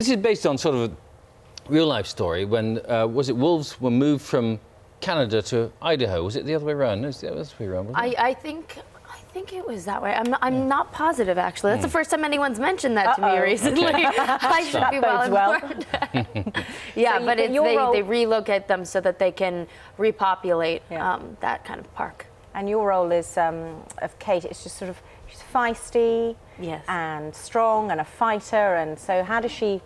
This is based on sort of a real-life story when, was it wolves were moved from Canada to Idaho? Was it the other way around? No, it was the other way around, wasn't it? I think it was that way. I'm not positive, actually. That's the first time anyone's mentioned that to me recently. Okay. I should be well informed. Yeah, So but they relocate them so that they can repopulate that kind of park. And your role is of Kate. It's just sort of she's feisty, yes, and strong, and a fighter. And so, how does she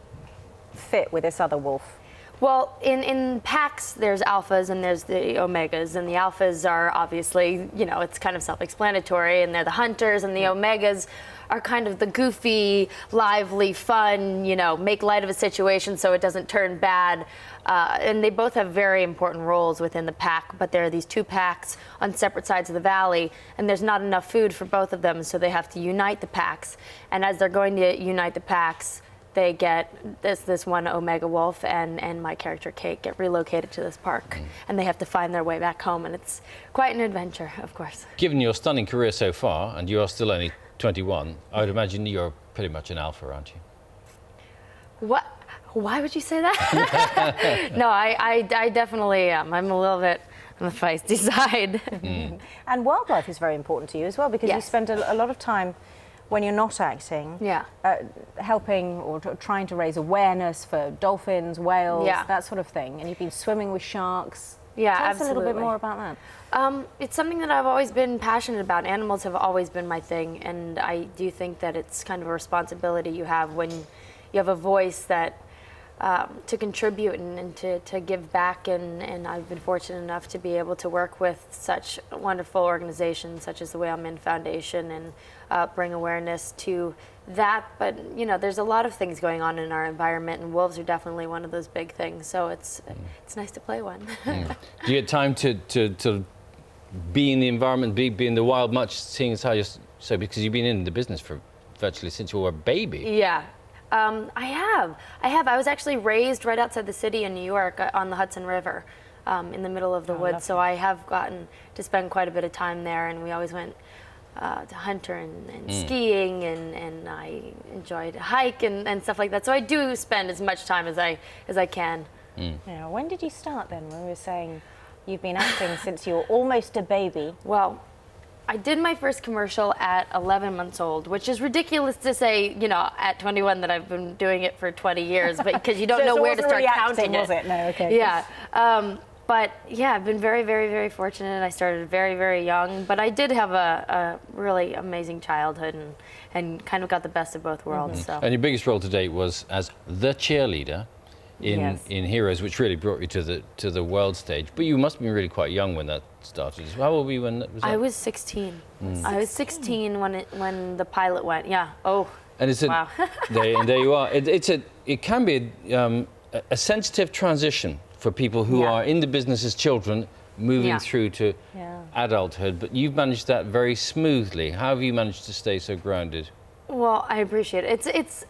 fit with this other wolf? Well, in packs, there's alphas and there's the omegas, and the alphas are obviously, it's kind of self-explanatory, and they're the hunters, and the omegas are kind of the goofy, lively, fun, make light of a situation so it doesn't turn bad. And they both have very important roles within the pack, but there are these two packs on separate sides of the valley, and there's not enough food for both of them, so they have to unite the packs. And as they're going to unite the packs, they get this one omega wolf and my character Kate get relocated to this park, and they have to find their way back home, and it's quite an adventure, of course. Given your stunning career so far, and you are still only 21, I would imagine you're pretty much an alpha, aren't you? What? Why would you say that? No, I definitely am. I'm a little bit on the feisty side. And wildlife is very important to you as well, because you spend a lot of time when you're not acting, helping or trying to raise awareness for dolphins, whales, that sort of thing. And you've been swimming with sharks. Yeah, Tell absolutely. us a little bit more about that. It's something that I've always been passionate about. Animals have always been my thing, and I do think that it's kind of a responsibility you have when you have a voice that to contribute and to give back, and I've been fortunate enough to be able to work with such wonderful organizations such as the Whale Men Foundation and bring awareness to that. But there's a lot of things going on in our environment, and wolves are definitely one of those big things, so it's nice to play one. Do you get time to be in the environment, be in the wild much, seeing as how you're so, because you've been in the business for virtually since you were a baby? Yeah. I have. I was actually raised right outside the city in New York on the Hudson River, in the middle of the woods. So I have gotten to spend quite a bit of time there, and we always went to hunter and skiing, and I enjoyed to hike and stuff like that. So I do spend as much time as I can. Yeah. When did you start then? When we were saying you've been acting since you were almost a baby. Well, I did my first commercial at 11 months old, which is ridiculous to say, at 21 that I've been doing it for 20 years, but because you don't So know it where to wasn't start really counting acting, was it? No, okay. Yeah. But yeah, I've been very, very, very fortunate. I started very, very young, but I did have a really amazing childhood and kind of got the best of both worlds. So. And your biggest role to date was as the cheerleader in Heroes, which really brought you to the world stage. But you must have been really quite young when that started. How old were you when that was? I was 16. I was 16 when the pilot went. Yeah. Oh. And it's wow. there you are. It can be a sensitive transition for people who are in the business as children, moving through to adulthood. But you've managed that very smoothly. How have you managed to stay so grounded? Well, I appreciate it.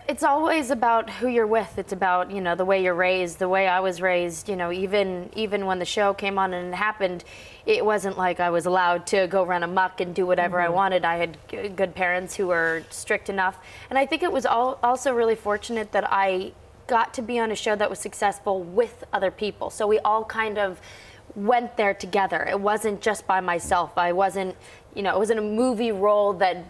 It's always about who you're with. It's about, the way you're raised, the way I was raised. Even when the show came on and it happened, it wasn't like I was allowed to go run amok and do whatever I wanted. I had good parents who were strict enough. And I think it was also really fortunate that I got to be on a show that was successful with other people. So we all kind of went there together. It wasn't just by myself. I wasn't, it wasn't a movie role that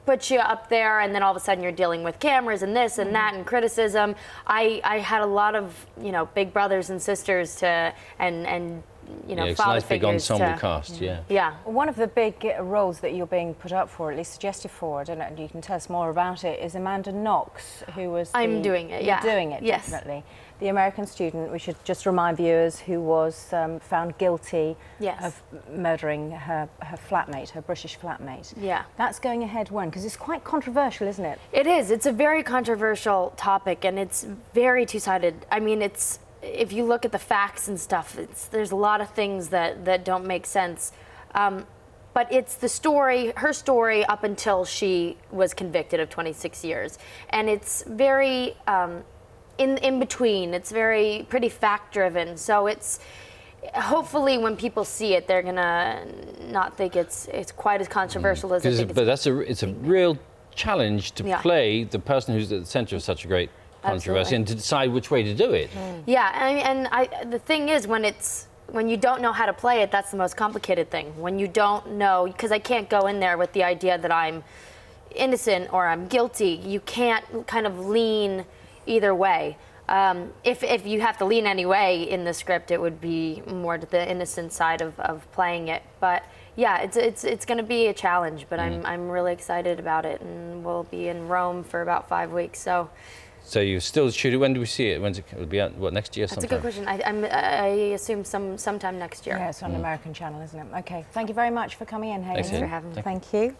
put you up there and then all of a sudden you're dealing with cameras and this and that and criticism. I had a lot of big brothers and sisters and it's a father nice big figures ensemble cast. Yeah. One of the big roles that you're being put up for, at least suggested for, I don't know, you can tell us more about it, is Amanda Knox, who was I'm doing it, You're doing it, yes. definitely. The American student, we should just remind viewers, who was found guilty of murdering her flatmate, her British flatmate. Yeah. That's going ahead when? Because it's quite controversial, isn't it? It is. It's a very controversial topic, and it's very two-sided. I mean, if you look at the facts and stuff, there's a lot of things that don't make sense. But it's the story, her story, up until she was convicted of 26 years. And it's very in between. It's pretty fact-driven. So it's hopefully when people see it, they're gonna not think it's quite as controversial as they think. But it's a real challenge to play the person who's at the centre of such a great controversy and to decide which way to do it. Yeah, the thing is, when you don't know how to play it, that's the most complicated thing. When you don't know, because I can't go in there with the idea that I'm innocent or I'm guilty. You can't kind of lean either way. If you have to lean any way in the script, it would be more to the innocent side of playing it. But yeah, it's going to be a challenge, but I'm really excited about it, and we'll be in Rome for about 5 weeks. So you still shoot it. When do we see it? When's it? It'll be out, what, next year sometime? That's a good question. I assume sometime next year. Yeah, it's on an American channel, isn't it? Okay. Thank you very much for coming in, Hayden. Thanks for having me. Thank you.